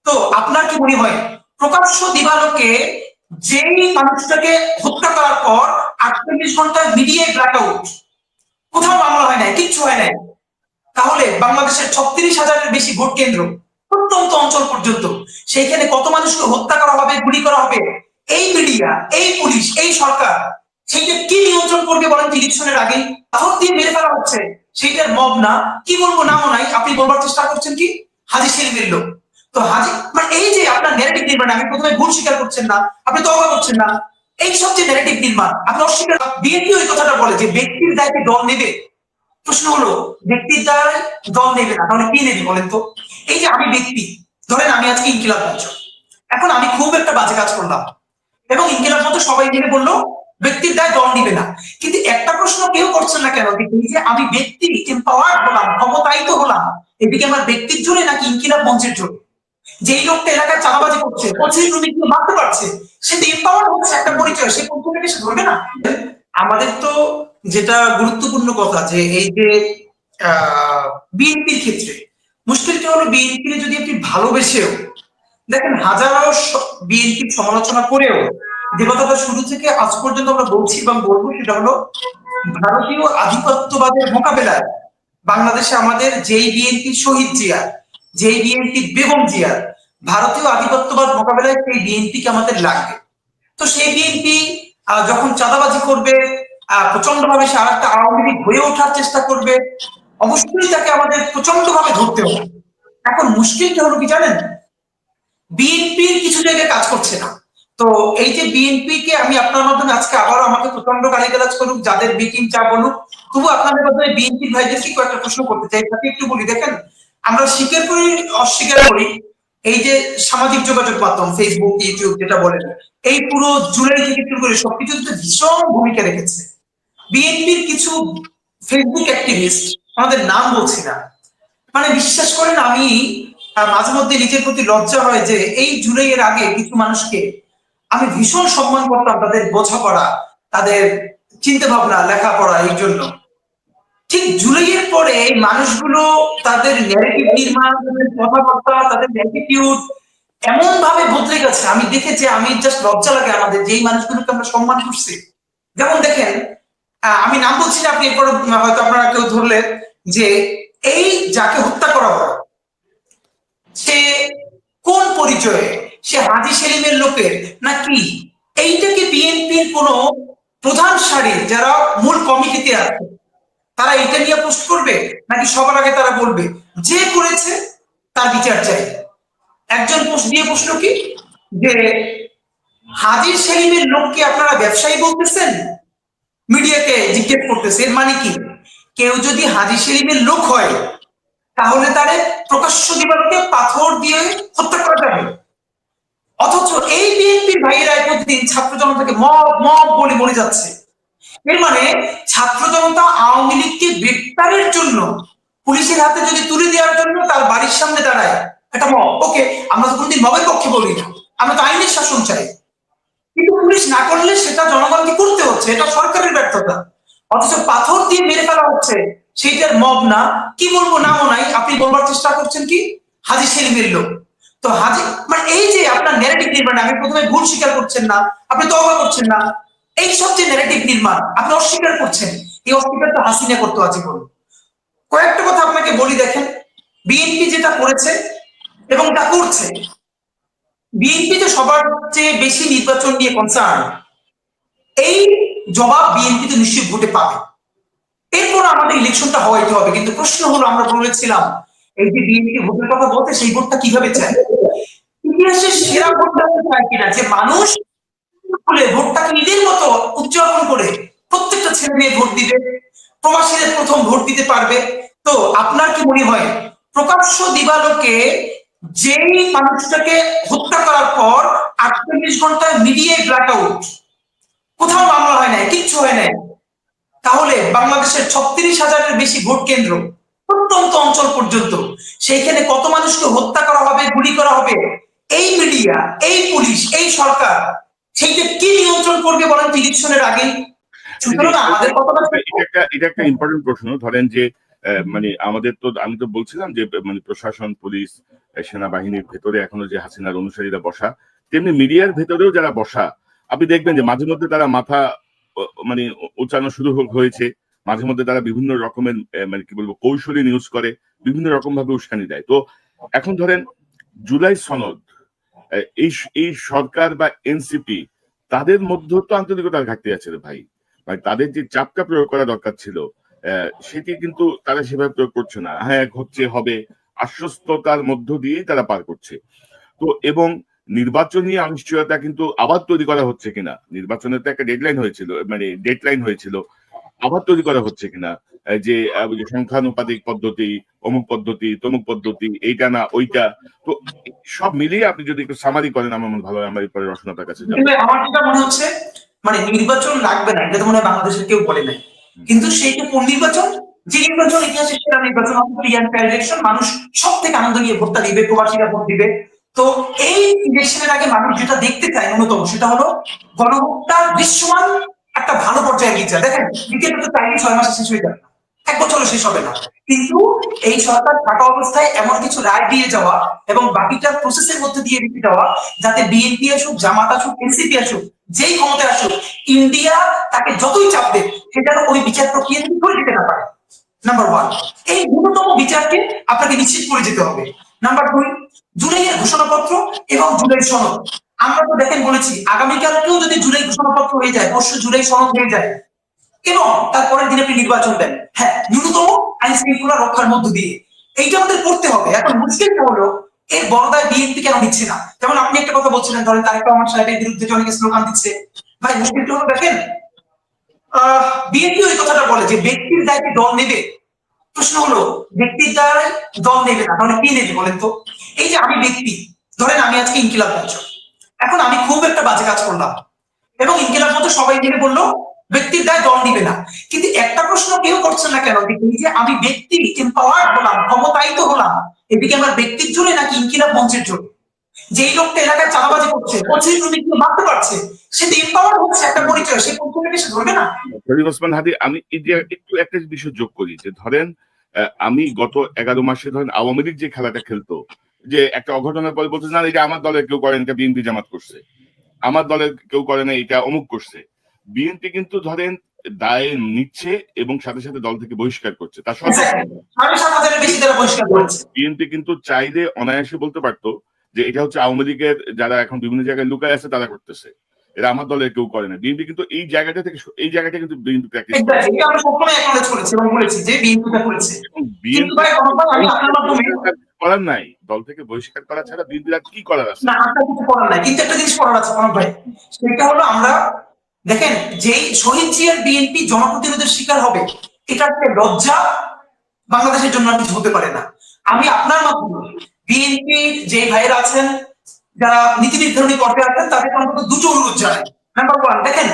তো আপনার কি মনে হয় প্রকাশ্য দিবালোকে যেই মানুষটাকে হত্যা করার পর 48 ঘন্টায় মিডিয়ায় ব্ল্যাকআউট, কোথাও মামলা হয় নাই, কিচ্ছু হয় নাই, তাহলে বাংলাদেশের 36,000-এর বেশি ভোট কেন্দ্র, প্রত্যন্ত অঞ্চল পর্যন্ত, সেইখানে কত মানুষকে হত্যা করা হবে, গুলি করা হবে, এই মিডিয়া, এই পুলিশ, এই সরকার সেইটা কি নিয়ন্ত্রণ করবে বলেন? ইলেকশনের আগে পাথর দিয়ে মেরে ফেলা হচ্ছে, সেইটার মব না, কি বলবো, নামও নাই, আপনি বলবার চেষ্টা করছেন কি হাজি সেলিমের লোক। তো হাজি মানে এই যে আপনার ন্যারেটিভ নির্মাণ, আমি প্রথমে ভুল স্বীকার করছেন না, আপনি তো অবাক করছেন না, এই সবচেয়ে ন্যারেটিভ নির্মাণ আপনি অস্বীকার। বিএনপি ওই কথাটা বলে যে ব্যক্তির দায়িত্বে দল নেবে। প্রশ্ন হলো ব্যক্তির দ্বারা দল নেবে না, তাহলে কি নেবে বলেন তো? এই যে আমি ব্যক্তি, ধরেন আমি আজকে ইনকিলাব মঞ্চ, এখন আমি খুব একটা বাজে কাজ করলাম এবং ইনকিলাব মঞ্চ সবাই মিলে বললো ব্যক্তির দায় দল নিবে না, কিন্তু একটা প্রশ্ন কেউ করছেন না কেন যে আমি ব্যক্তি এম্পাওয়ার্ড হলাম, ক্ষমতায়িত হলাম, এদিকে আমার ব্যক্তির জন্য নাকি ইনকিলাব মঞ্চের জন্য? যেই লোকটা এলাকায় চাঁদাবাজি করছে, পঁচিশ শ্রমিককে মারতে পারছে, সে এম্পাওয়ার্ড হচ্ছে, একটা পরিচয়, সে কোনটাকে সে ধরবে না? আমাদের তো যেটা গুরুত্বপূর্ণ কথা যে এই যে বিএনপির ক্ষেত্রে মুশকিলটা হলো বিএনপি যদি আপনি ভালোবেসেও দেখেন, হাজারো বিএনপির সমালোচনা করেও যে কথাটা শুরু থেকে আজ পর্যন্ত আমরা বলছি এবং বলবো, সেটা হলো ভারতীয় আধিপত্যবাদের মোকাবেলায় বাংলাদেশে আমাদের যেই বিএনপি শহীদ জিয়া, যেই বিএনপি বেগম জিয়া, ভারতীয় আধিপত্যবাদ মোকাবেলায় সেই বিএনপিকে আমাদের লাগবে। তো সেই বিএনপি যখন চাঁদাবাজি করবে, প্রচন্ড ভাবে সে আর একটা আওয়ামী লীগ হয়ে ওঠার চেষ্টা করবে, অবশ্যই তাকে আমাদের প্রচন্ড ভাবে ধরতে হবে। এখন মুশকিলটা হলো কি জানেন, বিএনপির কিছু জায়গায় কাজ করছে না। তো এই যে বিএনপি কে আমি আপনার মাধ্যমে আজকে আবারও আমাকে প্রচন্ড গালিগালাজ করুক, যাদের বিটিং চা বলুক, তবু আপনাদের মাধ্যমে বিএনপির ভাইদেরকে কয়েকটা প্রশ্ন করতে চাই, তাকে একটু বলি। দেখেন, আমরা স্বীকার করি অস্বীকার করি, এই যে সামাজিক যোগাযোগ মাধ্যম ফেসবুক, ইউটিউব যেটা বলেন, এই পুরো জুলাই থেকে শুরু করে সবকিছুতে ভীষণ ভূমিকা রেখেছে। বিএনপির কিছু ফেসবুক অ্যাক্টিভিস্ট, আমাদের নাম বলছি না, মানে বিশ্বাস করেন আমি মাঝে মধ্যে নিজের প্রতি লজ্জা হয় যে এই জুলাইয়ের আগে কিছু মানুষকে আমি ভীষণ সম্মান করতাম, তাদের বোঝাপড়া, তাদের চিন্তা ভাবনা, লেখাপড়া, এই জন্য ঠিক জুলাইয়ের পরে এই মানুষগুলো তাদের ন্যারেটিভ নির্মাণ, তাদের কথাবার্তা, তাদের অ্যাটিটিউড এমন ভাবে বদলে গেছে, আমি দেখেছি, আমি জাস্ট লজ্জা লাগে আমাদের যেই মানুষগুলোকে আমরা সম্মান করছি। যেমন দেখেন, আমি নাম বলছি না, আপনি এরপর হয়তো আপনারা কেউ ধরলেন যে এই যাকে হত্যা করা হয় সে কোন পরিচয়ে, সে হাজি সেলিমের লোকের নাকি, এইটাকে বিএনপির কোন প্রধান সারির যারা মূল কমিটিতে আছে তারা এটা নিয়ে পোস্ট করবে, নাকি সবার আগে তারা বলবে যে করেছে তার বিচার চাই? একজন পোস্ট দিয়ে প্রশ্ন কি যে হাজি সেলিমের লোককে আপনারা ব্যবসায়ী বলতেছেন, মিডিয়াকে জিজ্ঞেস করতেছে, এর মানে কি? কেউ যদি হাজি সেলিমের লোক হয় তাহলে তারে প্রকাশ্য দিবালোকে পাথর দিয়ে হত্যা করা যাবে, অথচ এই বিএনপির ভাইয়েরা প্রতিদিন ছাত্র জনতাকে মব মব বলে বলে যাচ্ছে। এর মানে ছাত্র জনতা আওয়ামী লীগকে গ্রেপ্তারের জন্য, পুলিশের হাতে যদি তুলে দেওয়ার জন্য তার বাড়ির সামনে দাঁড়ায় একটা মব। ওকে, আমরা তো কোনদিন মবের পক্ষে বলি না, আমরা তো আইনের শাসন চাই, কিন্তু পুলিশ না করলে সেটা জনগণকে করতে হচ্ছে, এটা সরকারের ব্যর্থতা। অথচ পাথর দিয়ে মেরে ফেলা হচ্ছে, সেইটার মব না, কি বলবো, নামও নাই, আপনি বলবার চেষ্টা করছেন কি হাজি সেলিমের লোক। তো হাজি মানে এই যে আপনার ন্যারেটিভ নির্মাণ, আমি প্রথমে ভুল স্বীকার করছেন না, আপনি তো অবাক করছেন না, এই সবচেয়ে ন্যারেটিভ নির্মাণ আপনি অস্বীকার করছেন, এই অস্বীকারটা হাসিনা করতে আছে বলুন। কয়েকটা কথা আপনাকে বলি, দেখেন বিএনপি যেটা করেছে এবং তা করছে, বিএনপি তো সবার চেয়ে বেশি নির্বাচন নিয়ে কনসার্ন, এই জবাব বিএনপি তো নিশ্চয়ই ভোটে পাবে, এরপর আমাদের ইলেকশনটা হওয়াইতে হবে। কিন্তু প্রশ্ন হলো, আমরা বলেছিলাম এই যে বিএনপি ভোটের কথা বলতে, সেই ভোটটা কিভাবে চায়? ইতিহাসের সেরা ভোটটা চায় কিনা, যে মানুষ ভোটটাকে নিজের মতো উদযাপন করে প্রত্যেকটা ছেলে মেয়ে ভোট দিবে, প্রবাসীদের প্রথম ভোট দিতে পারবে। তো আপনার কি মনে হয় প্রকাশ্য দিবালোকে যেই মানুষটাকে হত্যা করার পর 48 ঘন্টায় মিডিয়ায় ব্ল্যাকআউট, কোথাও মামলা হয় নাই, কিচ্ছু হয় নাই, তাহলে বাংলাদেশের 36,000-এর বেশি ভোট কেন্দ্র, প্রত্যন্ত অঞ্চল পর্যন্ত, সেইখানে কত মানুষকে হত্যা করা হবে, গুলি করা হবে, এই মিডিয়া, এই পুলিশ, এই সরকার সেইটা কি নিয়ন্ত্রণ করবে বলেন ইলেকশনের আগে? সুতরাং আমাদের এটা একটা ইম্পর্টেন্ট প্রশ্ন। ধরেন যে মানে আমাদের তো, আমি তো বলছিলাম যে মানে প্রশাসন, পুলিশ, সেনাবাহিনীর ভেতরে এখনো যে হাসিনার অনুসারীরা বসা, তেমনি মিডিয়ার ভেতরেও যারা বসা, আপনি দেখবেন যে মাঝে মধ্যে তারা মাথা মানে উঁচানো শুরু হয়েছে, মাঝে মধ্যে তারা বিভিন্ন রকমের মানে কি বলবো কৌশলী নিউজ করে, বিভিন্ন রকম ভাবে উস্কানি দেয়। তো এখন ধরেন জুলাই সনদ, এই এই সরকার বা এনসিপি তাদের মধ্যে তো আন্তরিকতার ঘাটতি আছে রে ভাই। মানে তাদের যে চাপটা প্রয়োগ করা দরকার ছিল সেটি কিন্তু তারা সেভাবে প্রয়োগ করছে না। হ্যাঁ, হচ্ছে হবে, আশ্বস্ততার মধ্য দিয়েই তারা পার করছে। তো এবং নির্বাচনী অনিশ্চয়তা কিন্তু আবার তৈরি করা হচ্ছে কিনা, নির্বাচনের তো একটা ডেডলাইন হয়েছিল, মানে ডেডলাইন হয়েছিল, আবার তৈরি করা হচ্ছে কিনা, যে সংখ্যানুপাতিক পদ্ধতি, অমুক পদ্ধতি, তমুক পদ্ধতি, এইটা না ওইটা। তো সব মিলিয়ে আপনি যদি একটু সামারি করেন আমার মনে ভালো হয়, আমার এরপরে রচনাটার কাছে যাবো। আমার যেটা মনে হচ্ছে মানে নির্বাচন লাগবে না, এটা তো মনে হয় বাংলাদেশের কেউ বলে নাই, কিন্তু সেইটা কোন নির্বাচন? যে নির্বাচন ইতিহাসের সেরা নির্বাচন, ইলেকশন, মানুষ সব থেকে আনন্দ নিয়ে ভোটটা দিবে, প্রবাসীরা ভোট দিবে। তো এই ইলেকশনের আগে মানুষ যেটা দেখতে চায় ন্যূনতম, সেটা হলো গণভোটটা দৃশ্যমান একটা ভালো পর্যায়ে গিয়ে যায়। দেখেন দ্বিতীয় তো চাইলে 6 মাসে শেষ হয়ে যাবে, 1 বছরও শেষ হবে না, কিন্তু এই সরকার থাকা অবস্থায় এমন কিছু রায় দিয়ে যাওয়া এবং বাকিটা প্রসেসের মধ্যে দিয়ে রেখে যাওয়া, যাতে বিএনপি আসুক, জামাত আসুক, এনসিপি আসুক, যেই ক্ষমতায় আসুক, ইন্ডিয়া তাকে যতই চাপ দেবে সেটা ওই বিচার প্রক্রিয়া করে দিতে না পারে। নাম্বার 1, এই ন্যূনতম বিচারকে আপনাকে নিশ্চিত করে যেতে হবে। নাম্বার 2, জুলাইয়ের ঘোষণাপত্র এবং জুলাই সনদ। আমরা তো দেখেন বলেছি আগামীকালকেও যদি জুলাই ঘোষণাপত্র হয়ে যায়, পরশু জুলাই সনদ হয়ে যায়, এবং তারপরের দিনে আপনি নির্বাচন দেন, হ্যাঁ, ন্যূনতম আইন শৃঙ্খলা রক্ষার মধ্য দিয়ে, এইটা আমাদের করতে হবে। এখন মুশকিলটা হলো এর বড়দায় বিএনপি কেন নিচ্ছে না? যেমন আপনি একটা কথা বলছিলেন, ধরেন তারেক রহমান সাহেবের বিরুদ্ধে যে অনেকে স্লোগান দিচ্ছে, ভাই মুশকিলটা হলো দেখেন বিএনপি ওই কথাটা বলে যে ব্যক্তির দায়িত্বে দল নেবে। প্রশ্ন হলো ব্যক্তির দ্বারা দল নেবে না, তাহলে কি নেবে বলেন তো? এই যে আমি ব্যক্তি, ধরেন আমি আজকে ইনকিলাব মঞ্চ, এখন আমি খুব একটা বাজে কাজ করলাম এবং ইনকিলাব মঞ্চ সবাই মিলে বললো ব্যক্তির দায় দল নিবে না, কিন্তু একটা প্রশ্ন কেউ করছে না কেন, যে আমি ব্যক্তি এম্পাওয়ার্ড হলাম, ক্ষমতায়িত হলাম, এদিকে আমার ব্যক্তির জন্য নাকি ইনকিলাব মঞ্চের জন্য? যেই লোকটা এলাকায় চাঁদাবাজি করছে, মারতে পারছে, সে তো এম্পাওয়ার্ড হচ্ছে, একটা পরিচয়, সে পরিচয়টাকে সে ধরবে না। শরীফ ওসমান হাদী, আমি একটু একটা বিষয় যোগ করি যে ধরেন আমি গত 11 মাসে ধরেন আওয়ামী লীগ যে খেলাটা খেলতো, যে একটা অঘটনের পরে বলতে না এটা আমার দলের কেউ করেন, এটা বিএনপি জামাত করছে, আমার দলের কেউ করে না, এটা অমুক করছে। বিএনপি কিন্তু ধরেন দায় নিচ্ছে এবং সাথে সাথে দল থেকে বহিষ্কার করছে। তার বিএনপি কিন্তু চাইলে অনায়াসে বলতে পারতো যে এটা হচ্ছে আওয়ামী লীগের যারা এখন বিভিন্ন জায়গায় লুকায় আছে তারা করতেছে, এরা আমার দলের কেউ করে না। বিএনপি কিন্তু এই জায়গাটা থেকে, এই জায়গাটা কিন্তু বিএনপি প্র্যাকটিস করার নাই, দল থেকে বহিষ্কার করা ছাড়া বিএনপির আর কি করার আছে? না, আপনার কিছু করার নাই, কিন্তু একটা জিনিস করার আছে অনেক ভাই, সেটা হলো আমরা দেখেন যেই শহীদ জিয়ার বিএনপি জনপ্রতিরোধের শিকার হবে, এটা একটা লজ্জা বাংলাদেশের জন্য কিছু হতে পারে না। আমি আপনার মাধ্যমে বিএনপি যে ভাইয়েরা আছেন, যারা নীতি নির্ধারণী পর্যায়ে আছেন, তাদের অন্তত দুটো অনুরোধ জানাই। নাম্বার 1, দেখেন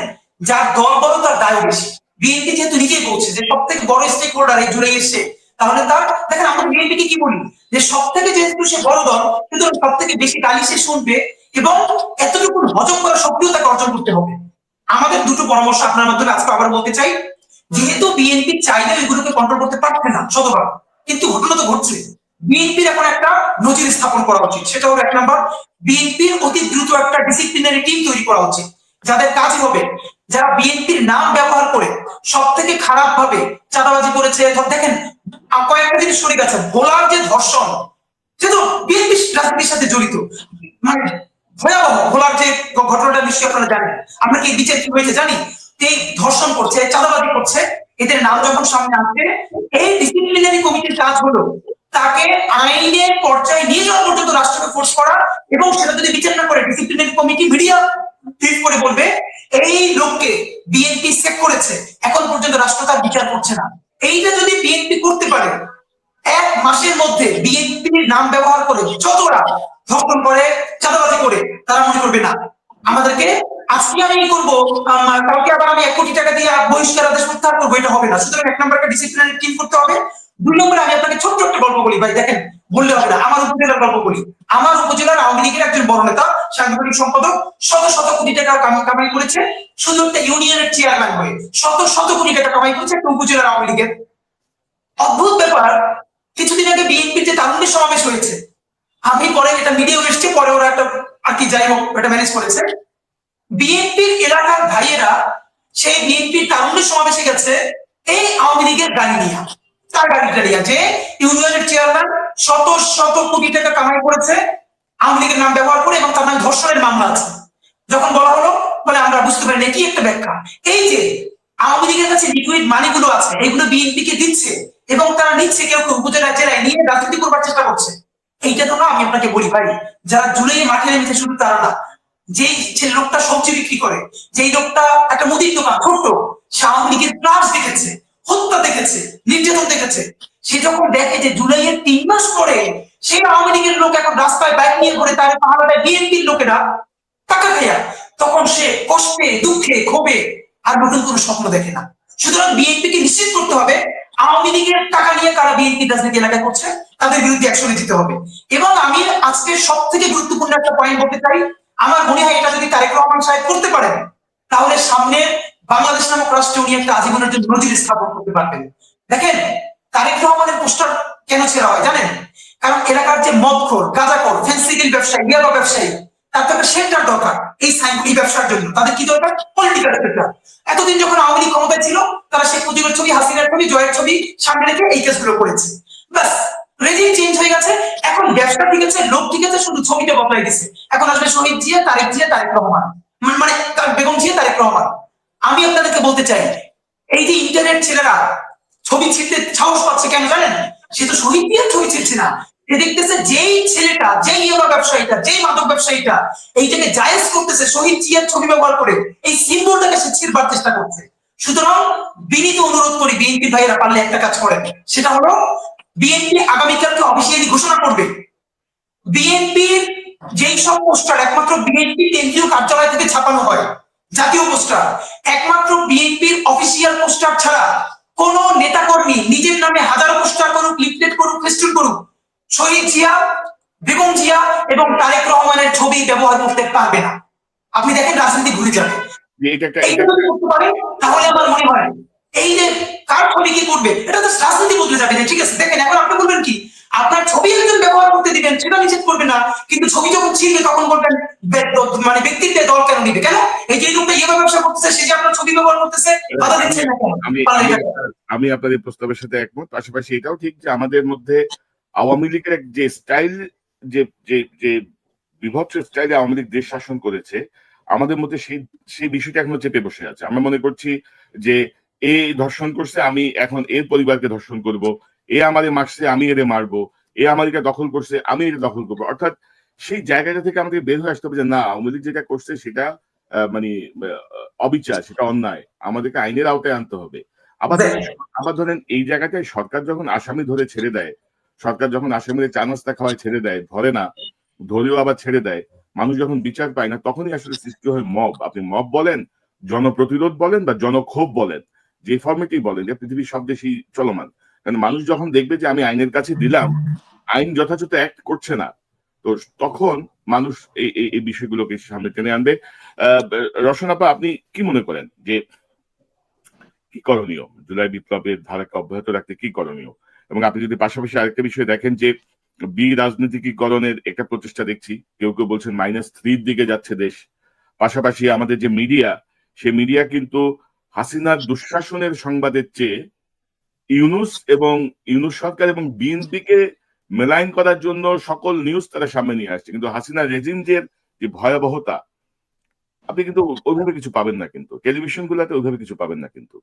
যার দল বড় তার দায় বেশি। বিএনপি যেহেতু নিজেই বলছে যে সব থেকে বড় স্টেক হোল্ডার এই জুড়ে এসছে, তাহলে তার দেখেন আমরা বিএনপিকে কি বলি যে সব থেকে যেহেতু সে বড় দল, কিন্তু সব থেকে বেশি গালি সে শুনবে এবং এতটুকু হজম করার শক্তিও তাকে অর্জন করতে হবে। আমাদের দুটো পরামর্শ আপনার মাধ্যমে আজকে আবার বলতে চাই, যেহেতু বিএনপি চাইলে এগুলোকে কন্ট্রোল করতে পারছে না শতভাগ, কিন্তু ঘটনা তো ঘটছে, বিএনপির এখন একটা নজির স্থাপন করা উচিত। সেটা হলো 1 নম্বর, বিএনপির অতি দ্রুত একটা ডিসিপ্লিনারি টিম তৈরি করা উচিত, যাদের কাজ হবে যারা বিএনপির নাম ব্যবহার করে সব থেকে খারাপ ভাবে চাঁদাবাজি করেছে। দেখেন কয়েকটা জিনিস শরীর আছে, ভোলার যে ধর্ষণ, সে তো বিএনপি রাজনীতির সাথে জড়িত, মানে ভয়াবহ। ভোলার যে ঘটনাটা নিশ্চয়ই আপনারা জানেন, আমরা কি বিচার কি হয়েছে জানি, এই ধর্ষণ করছে, চাঁদাবাজি করছে, এদের নাম যখন সামনে আসবে, এই ডিসিপ্লিনারি কমিটির কাজ হলো তাকে আইনের পর্যায়ে নিয়ে যাওয়া পর্যন্ত রাষ্ট্রকে ফোর্স করা, এবং সেটা যদি বিচার না করে ডিসিপ্লিনারি কমিটি মিডিয়া ঠিক করে বলবে এই লোককে বিএনপি চেক করেছে, এখন পর্যন্ত রাষ্ট্র তার বিচার করছে না। এইটা যদি বিএনপি করতে পারে, 1 মাসের মধ্যে বিএনপির নাম ব্যবহার করে যতটা ধর্ষণ করে, চাঁদাবাজি করে, তারা মনে করবে না আমাদেরকে আজকে আমি কি করবো, কালকে আবার আমি 1 কোটি টাকা দিয়ে বহিষ্কার আদেশ প্রত্যাহার করবো, এটা হবে না। সুতরাং 1 নম্বর একটা ডিসিপ্লিনারি টিম করতে হবে। 2 নম্বরে আমি আপনাকে ছোট্ট একটা গল্প বলি ভাই, দেখেন বললে হবে না, আমার উপজেলার গল্প বলি। আমার উপজেলার আওয়ামী লীগের একজন বড় নেতা, সাংগঠনিক সম্পাদক, শত শত কোটি টাকা কামাই করেছে, শুধু একটা ইউনিয়নের চেয়ারম্যান হয়ে শত শত কোটি টাকা কামাই করেছে একটা উপজেলার আওয়ামী লীগের অদ্ভুত ব্যাপার, কিছুদিন আগে বিএনপির যে তারুণ্যের সমাবেশ হয়েছে, আমি পরে এটা মিডিয়াও এসছে, পরে ওরা একটা আর কি যাই হোক এটা ম্যানেজ করেছে। বিএনপির এলাকার ভাইয়েরা সেই বিএনপির তারুণ্যের সমাবেশে গেছে এই আওয়ামী লীগের গাড়ি নিয়ে, তার গাড়িটা নিয়ে, যে ইউনিয়নের চেয়ারম্যান শত শত কোটি টাকা কামাই করেছে আওয়ামী লীগের নাম ব্যবহার করে, এবং তার নামে ধর্ষণের মামলা আছে। যখন বলা হলো, বলে আমরা বুঝতে পারি না, কি একটা ব্যাখ্যা। এই যে আওয়ামী লীগের কাছে লিকুইড মানিগুলো আছে, এগুলো বিএনপি কে দিচ্ছে এবং তারা নিচ্ছে, কেউ কেউ উপজেলা জেলায় নিয়ে রাজনীতি করবার চেষ্টা করছে। এইটা তো না, আমি আপনাকে বলি ভাই, যারা জুলাই মাঠে নেমেছে শুধু তারা না, যেই লোকটা সবজি বিক্রি করে, যেই লোকটা একটা মুদির দোকান ছোট্ট, সে আওয়ামী লীগের ক্লাস দেখেছে, হত্যা দেখেছে, নির্যাতন দেখেছে। সে যখন দেখে যে জুলাইয়ের 3 মাস পরে সেই আওয়ামী লীগের লোক এখন রাস্তায় বাইক নিয়ে ঘুরে, তার পাহাড়ে বিএনপির লোকেরা টাকা খাইয়া, তখন সে কষ্টে, দুঃখে, ক্ষোভে আর নতুন কোনো স্বপ্ন দেখে না। সুতরাং বিএনপিকে নিশ্চিত করতে হবে আওয়ামী লীগের টাকা নিয়ে কারা বিএনপি রাজনীতি এলাকায় করছে, তাদের বিরুদ্ধে অ্যাকশনে যেতে হবে। এবং আমি আজকে সব থেকে গুরুত্বপূর্ণ একটা পয়েন্ট বলতে চাই, আমার মনে হয় এটা যদি তারেক রহমান সাহেব করতে পারেন, তাহলে সামনে বাংলাদেশ নামক রাষ্ট্রে উনি একটা আজীবনের জন্য নজির স্থাপন করতে পারবেন। দেখেন, তারেক রহমানের পোস্টার কেন ছেড়া হয় জানেন? কারণ এলাকার যে মদখোর, গাঁজাখোর, ফেন্সিডিল ব্যবসায়ী, ইয়াবা ব্যবসায়ী, তার তো একটা সেন্টার দরকার এই এই ব্যবসার জন্য। তাদের কি দরকার? Political centre. এতদিন যখন আওয়ামী লীগ ক্ষমতায় ছিল, তারা শেখ মুজিবের ছবি, হাসিনার ছবি, জয়ের ছবি সামনে রেখে এই কেসগুলো করেছে। ব্যাস, রেজিম চেঞ্জ হয়ে গেছে, এখন ব্যবসা ঠিক আছে, লোক ঠিক আছে, শুধু ছবিটা বদলাই দিছে। এখন আসবে শহীদ জিয়া, তারেক রহমান, মানে বেগম জিয়া, তারেক রহমান। আমি আপনাদেরকে বলতে চাই, এই যে ইন্টারনেট ছেলেরা ছবি ছিঁড়তে সাহস পাচ্ছে কেন জানেন? সে তো শহীদ জিয়ার ছবি ছিঁড়ছে না, সে দেখতেছে যেই ছেলেটা, যেই ইয়াবা ব্যবসায়ীটা, যেই মাদক ব্যবসায়ীটা এইটাকে জায়েজ করতেছে শহীদ জিয়ার ছবি ব্যবহার করে, এই সিম্বলটাকে সে ছিঁড়বার চেষ্টা করছে। সুতরাং বিনীত অনুরোধ করি, বিএনপি ভাইয়েরা পারলে একটা কাজ করেন, সেটা হলো বিএনপি আগামীকালকে অফিসিয়ালি ঘোষণা করবে বিএনপির যেই সব পোস্টার একমাত্র বিএনপি কেন্দ্রীয় কার্যালয় থেকে ছাপানো হয়, জাতীয় পোস্টার, একমাত্র বিএনপির অফিসিয়াল পোস্টার ছাড়া কোন নেতাকর্মী নিজের নামে হাজারো পোস্টার করুক, লিফলেট করুক, ফেস্টুন করুক, শহীদ জিয়া, বেগম জিয়া এবং তারেক রহমানের ছবি ব্যবহার করতে পারবে না। আপনি দেখেন, রাজনীতি ঘুরে যাবে। এইটা যদি করতে পারে, তাহলে আমার মনে হয় এই যে কার ছবি কি করবে, এটা তো রাজনীতি বদলে যাবে না। ঠিক আছে, দেখেন, এখন আপনি বলবেন কি, আপনার ছবি একজন ব্যবহার করতে দিবেন, সেটা নিষেধ করবে না, কিন্তু ছবি যখন ছিঁড়বে তখন বলবেন মানে ব্যক্তির দল কেন নিবে, কেন? এই যে লোকটা ইয়ে ব্যবসা করতেছে, সে যে আপনার ছবি ব্যবহার করতেছে, বাধা দিচ্ছেন না কেন? আমি আপনাদের প্রস্তাবের সাথে একমত। পাশাপাশি এটাও ঠিক যে আমাদের মধ্যে আওয়ামী লীগের যে স্টাইল, যে যে যে বিভৎস স্টাইলে আওয়ামী লীগ দেশ শাসন করেছে, আমাদের মধ্যে সেই বিষয়টা এখনো চেপে বসে আছে। আমরা মনে করছি যে এ ধর্ষণ করছে, আমি এখন এর পরিবারকে ধর্ষণ করব, এ আমাদের মারছে, আমি এরে মারবো, এ আমার এটা দখল করছে, আমি এটা দখল করবো। অর্থাৎ সেই জায়গাটা থেকে আমাদের বের হয়ে আসতে হবে যে না, আওয়ামী লীগ যেটা করছে সেটা মানে অবিচার, সেটা অন্যায়, আমাদেরকে আইনের আওতায় আনতে হবে। আবার ধরেন এই জায়গাটায় সরকার যখন আসামি ধরে ছেড়ে দেয়, সরকার যখন আসামিদের চা নাস্তা খাওয়ায় ছেড়ে দেয়, ধরে না, ধরেও আবার ছেড়ে দেয়, মানুষ যখন বিচার পায় না, তখনই আসলে সৃষ্টি হয় মব। আপনি মব বলেন, জনপ্রতিরোধ বলেন বা জনক্ষোভ বলেন, যে ফর্মেটেই বলেন, যে পৃথিবীর সব দেশেই চলমান। কারণ মানুষ যখন দেখবে যে আমি আইনের কাছে দিলাম, আইন যথাযথ অ্যাক্ট করছে না, তো তখন মানুষ এই বিষয়গুলোকে সামনে টেনে আনবে। রসনাপা, আপনি কি মনে করেন যে কি করণীয়, জুলাই বিপ্লবের ধারাকে অব্যাহত রাখতে কি করণীয়? এবং আপনি যদি পাশাপাশি আরেকটা বিষয় দেখেন যে রাজনীতিকরণের একটা প্রচেষ্টা দেখছি, কেউ কেউ বলছেন -3 দিকে যাচ্ছে দেশ। পাশাপাশি আমাদের যে মিডিয়া, সে মিডিয়া কিন্তু হাসিনার দুঃশাসনের সংবাদের চেয়ে ইউনূস সরকার এবং বিএনপিকে মেলাইন করার জন্য সকল নিউজ তারা সামনে নিয়ে আসছে। কিন্তু হাসিনা রেজিমের যে ভয়াবহতা, আপনি কিন্তু ওইভাবে কিছু পাবেন না, কিন্তু টেলিভিশন গুলাতে ওইভাবে কিছু পাবেন না। কিন্তু